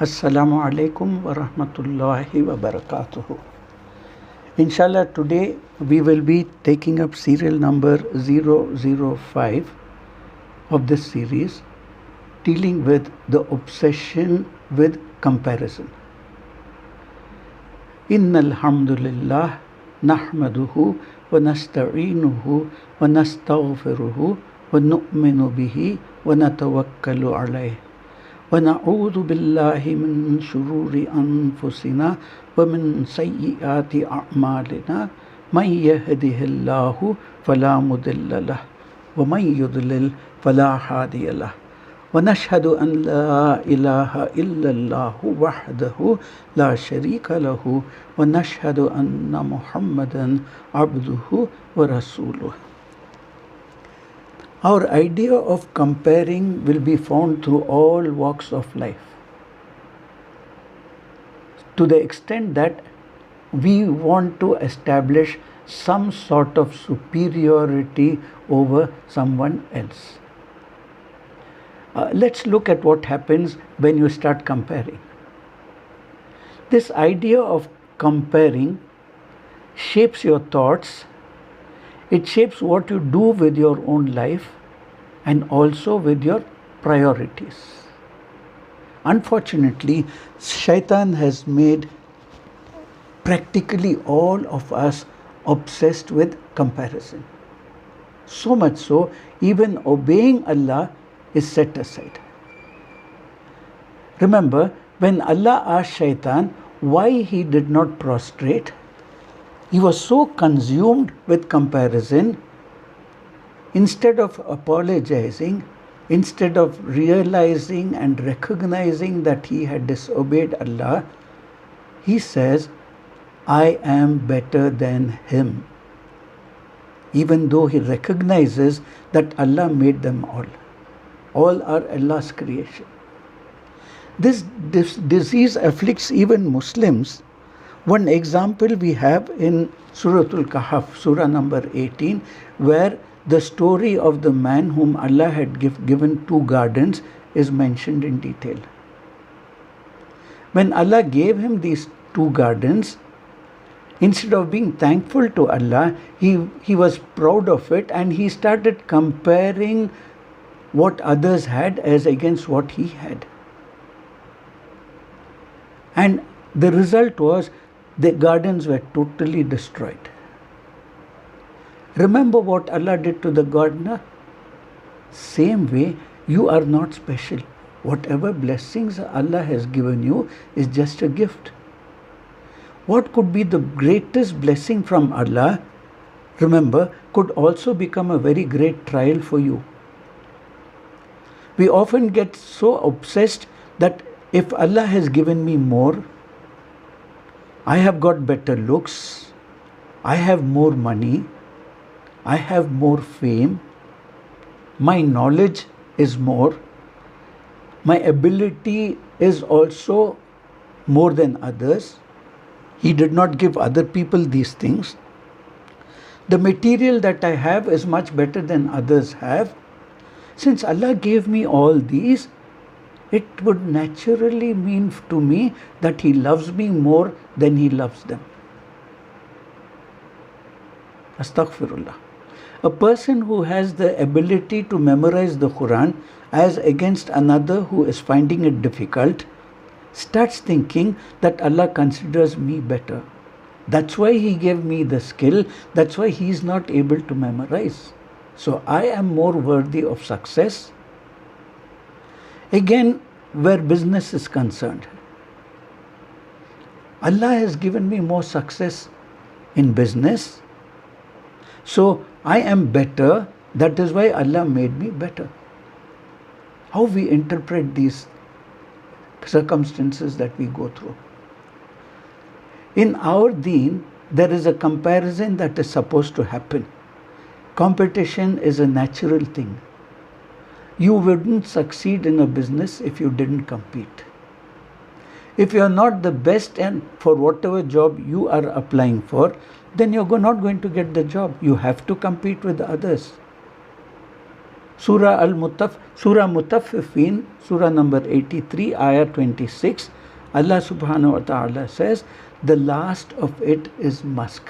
Assalamu alaikum wa rahmatullahi wa barakatuhu. Inshallah, today we will be taking up serial number 005 of this series, dealing with the obsession with comparison. Innal hamdulillah nahmaduhu wa nasta'inuhu wa nastaghfiruhu wa nu'minu bihi wa natawakkalu alayhi. ونعوذ بالله من شرور أنفسنا ومن سيئات أعمالنا من يهده الله فلا مضل له ومن يضلل فلا هادي له ونشهد أن لا إله إلا الله وحده لا شريك له ونشهد أن محمدا عبده ورسوله. Our idea of comparing will be found through all walks of life, to the extent that we want to establish some sort of superiority over someone else. Let's look at what happens when you start comparing. This idea of comparing shapes your thoughts. It shapes what you do with your own life and also with your priorities. Unfortunately, Shaitan has made practically all of us obsessed with comparison. So much so, even obeying Allah is set aside. Remember, when Allah asked Shaitan why he did not prostrate, he was so consumed with comparison. Instead of apologizing, instead of realizing and recognizing that he had disobeyed Allah, he says, I am better than him. Even though he recognizes that Allah made them all. All are Allah's creation. This disease afflicts even Muslims. One example we have in Suratul Kahf, Surah number 18, where the story of the man whom Allah had given 2 gardens is mentioned in detail. When Allah gave him these 2 gardens, instead of being thankful to Allah, he was proud of it and he started comparing what others had as against what he had. And the result was the gardens were totally destroyed. Remember what Allah did to the gardener? Same way, you are not special. Whatever blessings Allah has given you is just a gift. What could be the greatest blessing from Allah, remember, could also become a very great trial for you. We often get so obsessed that if Allah has given me more, I have got better looks, I have more money, I have more fame, my knowledge is more, my ability is also more than others. He did not give other people these things. The material that I have is much better than others have. Since Allah gave me all these, it would naturally mean to me that He loves me more than He loves them. Astaghfirullah. A person who has the ability to memorize the Quran as against another who is finding it difficult starts thinking that Allah considers me better. That's why He gave me the skill. That's why He is not able to memorize. So I am more worthy of success. Again, where business is concerned, Allah has given me more success in business. So I am better. That is why Allah made me better. How we interpret these circumstances that we go through. In our deen, there is a comparison that is supposed to happen. Competition is a natural thing. You wouldn't succeed in a business if you didn't compete. If you are not the best and for whatever job you are applying for, then you're not going to get the job. You have to compete with others. Surah Mutaffifin, Surah number 83, Ayah 26, Allah subhanahu wa ta'ala says, the last of it is musk.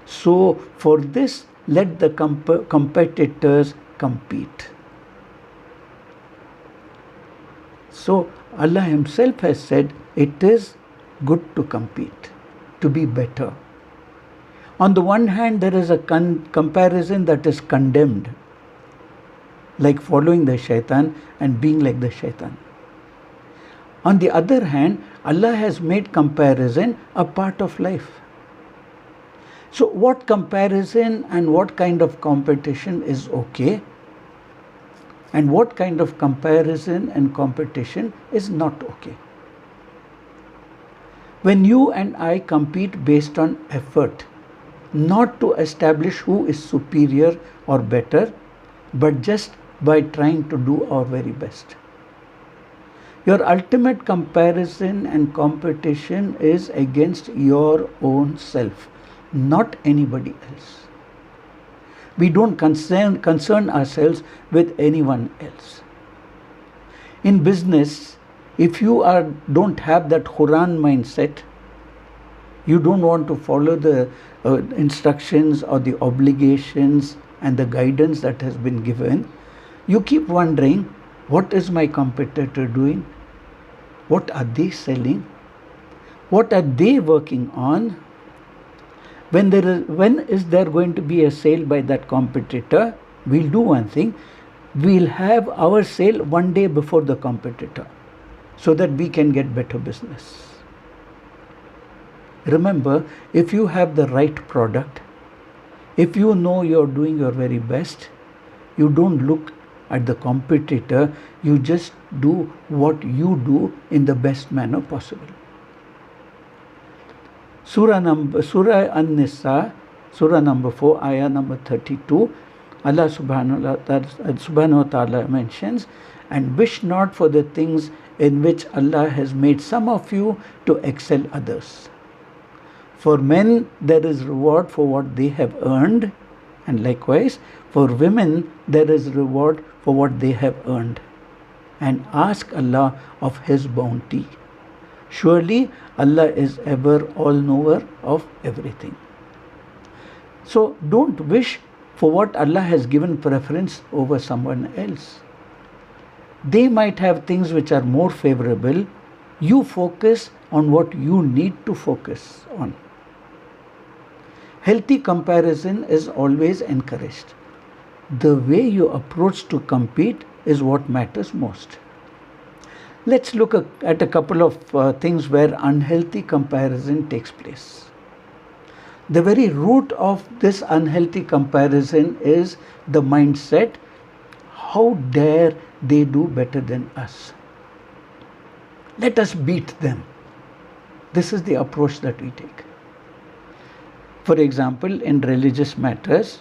So for this, let the competitors compete. So Allah Himself has said it is good to compete, to be better. On the one hand, there is a comparison that is condemned, like following the shaitan and being like the shaitan. On the other hand, Allah has made comparison a part of life. So what comparison and what kind of competition is okay, and what kind of comparison and competition is not okay? When you and I compete based on effort, not to establish who is superior or better, but just by trying to do our very best. Your ultimate comparison and competition is against your own self, not anybody else. We don't concern ourselves with anyone else. In business, if you don't have that Quran mindset, you don't want to follow the instructions or the obligations and the guidance that has been given, you keep wondering, what is my competitor doing? What are they selling? What are they working on? When is there going to be a sale by that competitor? We'll do one thing. We'll have our sale one day before the competitor, so that we can get better business. Remember, if you have the right product, if you know you're doing your very best, you don't look at the competitor, you just do what you do in the best manner possible. Surah An-Nisa, Surah number 4, Ayah number 32, Allah subhanahu wa ta'ala mentions, and wish not for the things in which Allah has made some of you to excel others. For men there is reward for what they have earned, and likewise for women there is reward for what they have earned. And ask Allah of His bounty. Surely Allah is ever all-knower of everything. So don't wish for what Allah has given preference over someone else. They might have things which are more favorable. You focus on what you need to focus on. Healthy comparison is always encouraged. The way you approach to compete is what matters most. Let's look at a couple of things where unhealthy comparison takes place. The very root of this unhealthy comparison is the mindset, how dare they do better than us? Let us beat them. This is the approach that we take. For example, in religious matters,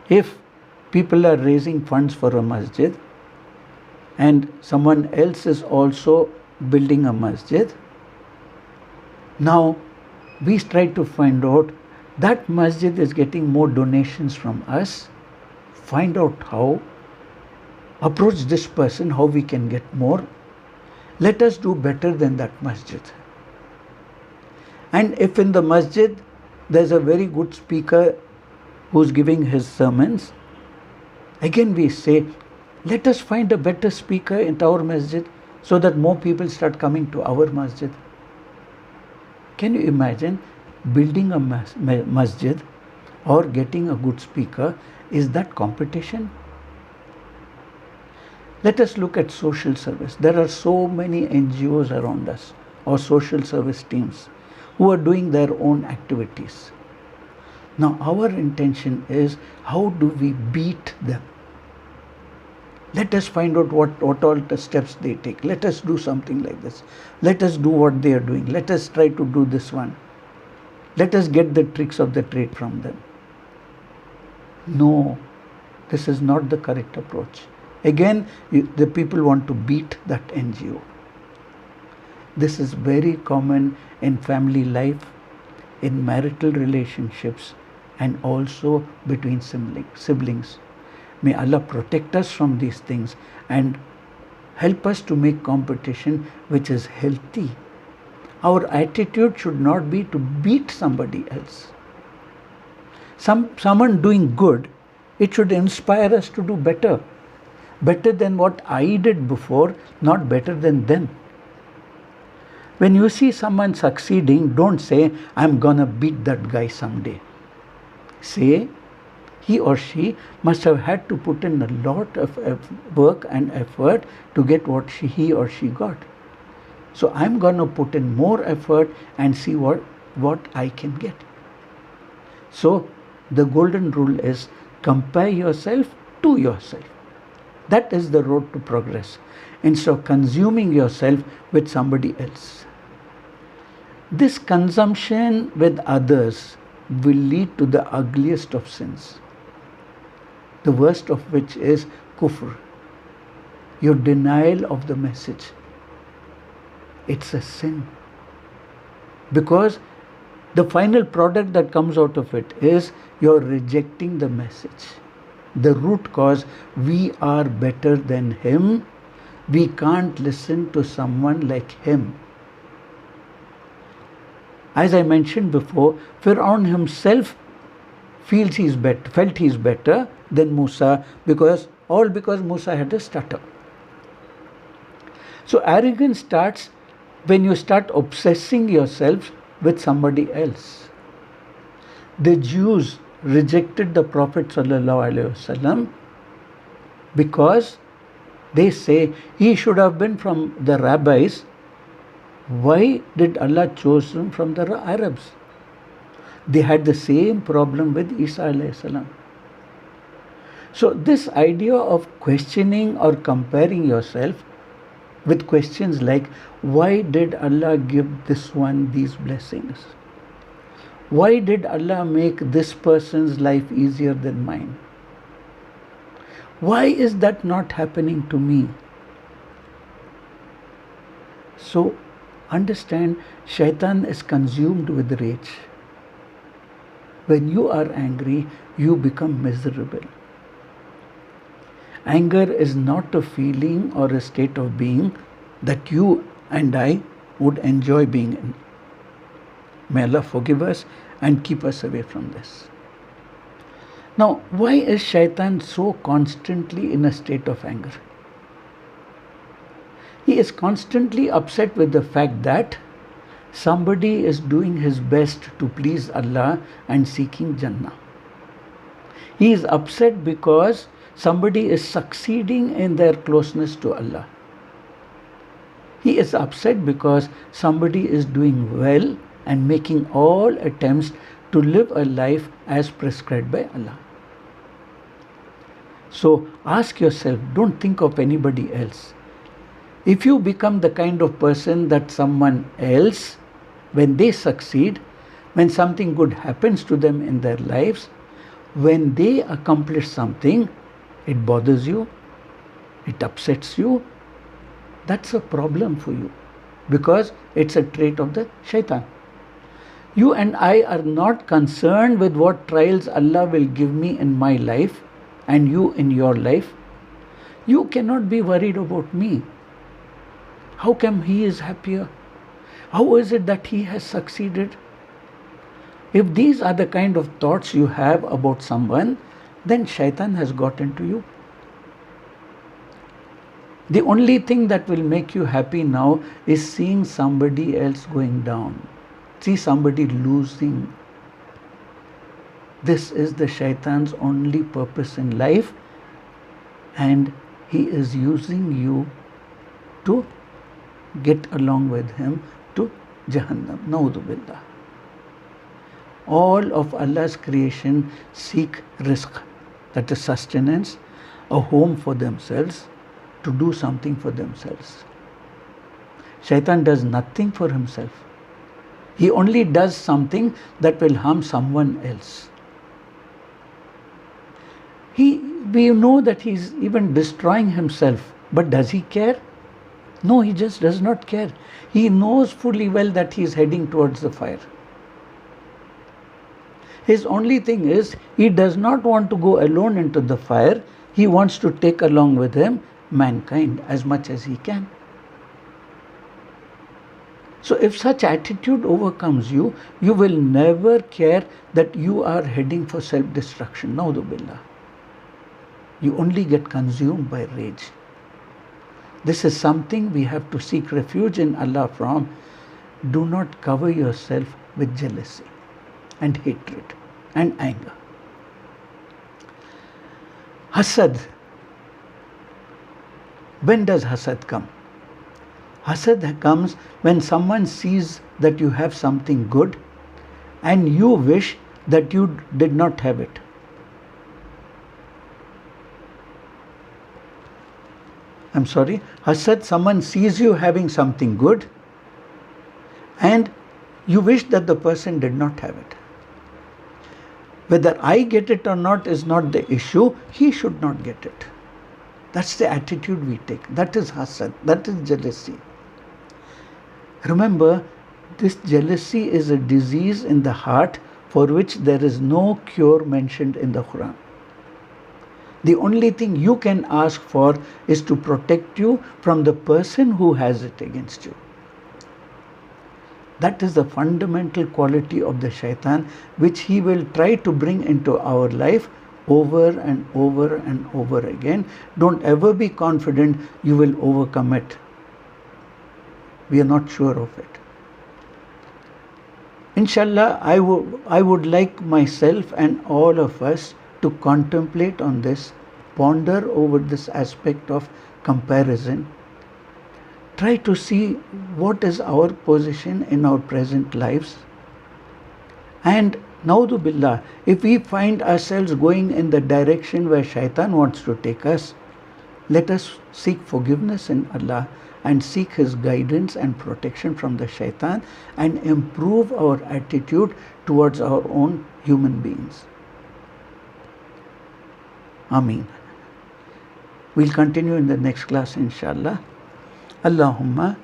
if people are raising funds for a masjid and someone else is also building a masjid, now we try to find out that masjid is getting more donations from us, find out how, approach this person, how we can get more, let us do better than that masjid. And if in the masjid there's a very good speaker who's giving his sermons, again we say, let us find a better speaker in our masjid so that more people start coming to our masjid. Can you imagine building a masjid or getting a good speaker? Is that competition? Let us look at social service. There are so many NGOs around us or social service teams who are doing their own activities. Now our intention is, how do we beat them? Let us find out what all the steps they take. Let us do something like this. Let us do what they are doing. Let us try to do this one. Let us get the tricks of the trade from them. No, this is not the correct approach. Again, the people want to beat that NGO. This is very common in family life, in marital relationships, and also between siblings. May Allah protect us from these things and help us to make competition which is healthy. Our attitude should not be to beat somebody else. Someone doing good, it should inspire us to do better. Better than what I did before, not better than them. When you see someone succeeding, don't say, I'm gonna beat that guy someday. Say, he or she must have had to put in a lot of work and effort to get what he or she got. So I'm going to put in more effort and see what I can get. So the golden rule is compare yourself to yourself. That is the road to progress, instead of consuming yourself with somebody else. This consumption with others will lead to the ugliest of sins, the worst of which is kufr, your denial of the message. It's a sin. Because the final product that comes out of it is you're rejecting the message. The root cause, we are better than him. We can't listen to someone like him. As I mentioned before, Fir'aun himself felt he's better than Musa because Musa had a stutter. So arrogance starts when you start obsessing yourself with somebody else. The Jews rejected the Prophet ﷺ because they say he should have been from the rabbis. Why did Allah choose him from the Arabs? They had the same problem with Isa ﷺ. So this idea of questioning or comparing yourself with questions like, why did Allah give this one these blessings? Why did Allah make this person's life easier than mine? Why is that not happening to me? So understand, shaitan is consumed with rage. When you are angry, you become miserable. Anger is not a feeling or a state of being that you and I would enjoy being in. May Allah forgive us and keep us away from this. Now, why is shaitan so constantly in a state of anger? He is constantly upset with the fact that somebody is doing his best to please Allah and seeking Jannah. He is upset because somebody is succeeding in their closeness to Allah. He is upset because somebody is doing well and making all attempts to live a life as prescribed by Allah. So ask yourself, don't think of anybody else. If you become the kind of person that someone else, when they succeed, when something good happens to them in their lives, when they accomplish something, it bothers you, it upsets you, that's a problem for you because it's a trait of the shaitan. You and I are not concerned with what trials Allah will give me in my life and you in your life. You cannot be worried about me. How come he is happier? How is it that he has succeeded? If these are the kind of thoughts you have about someone, then shaitan has got into you. The only thing that will make you happy now is seeing somebody else going down. See somebody losing. This is the shaitan's only purpose in life, and he is using you to get along with him to Jahannam. Naudhu billah. All of Allah's creation seek rizq, that is sustenance, a home for themselves, to do something for themselves. Shaitan does nothing for himself. He only does something that will harm someone else. We know that he's even destroying himself, but does he care? No, he just does not care. He knows fully well that he is heading towards the fire. His only thing is, he does not want to go alone into the fire. He wants to take along with him mankind as much as he can. So if such attitude overcomes you, you will never care that you are heading for self-destruction. Na'udhu billah. You only get consumed by rage. This is something we have to seek refuge in Allah from. Do not cover yourself with jealousy and hatred and anger. Hasad. When does hasad come? Hasad comes when someone sees that you have something good and you wish that you did not have it. I'm sorry, hasad, someone sees you having something good and you wish that the person did not have it. Whether I get it or not is not the issue, he should not get it. That's the attitude we take. That is hasad, that is jealousy. Remember, this jealousy is a disease in the heart for which there is no cure mentioned in the Quran. The only thing you can ask for is to protect you from the person who has it against you. That is the fundamental quality of the shaitan, which he will try to bring into our life over and over and over again. Don't ever be confident you will overcome it. We are not sure of it. Inshallah, I would like myself and all of us to contemplate on this, ponder over this aspect of comparison. Try to see what is our position in our present lives. And na'udhu billah, if we find ourselves going in the direction where shaitan wants to take us, let us seek forgiveness in Allah and seek his guidance and protection from the shaitan and improve our attitude towards our own human beings. Ameen. We'll continue in the next class, inshallah. Allahumma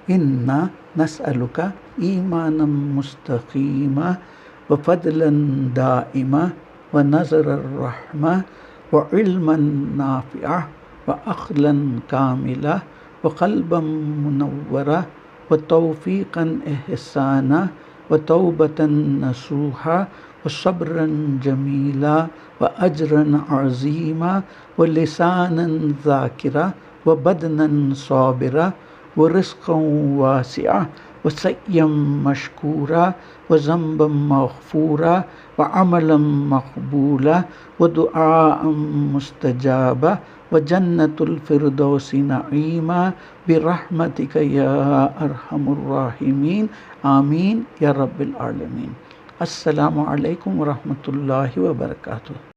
inna nas'aluka imanan mustaqima wa fadlan da'ima wa nazara rahma wa ilman nafi'ah wa akhlan kamila wa qalban munawwara wa tawfiqan ihsana wa tawbatan nasuha wa sabran jamila wa ajran azima wa lisanan dhakira wa badnan sabira wa rizqan wasi'a wa sayyam mashkura wa zamban maghfura wa amalan maqbula wa du'aan mustajaba wa jannatul firdausi na'ima bi rahmatika ya arhamur rahimin. Ameen ya rabbil alamin. Assalamu alaikum wa rahmatullahi wa barakatuh.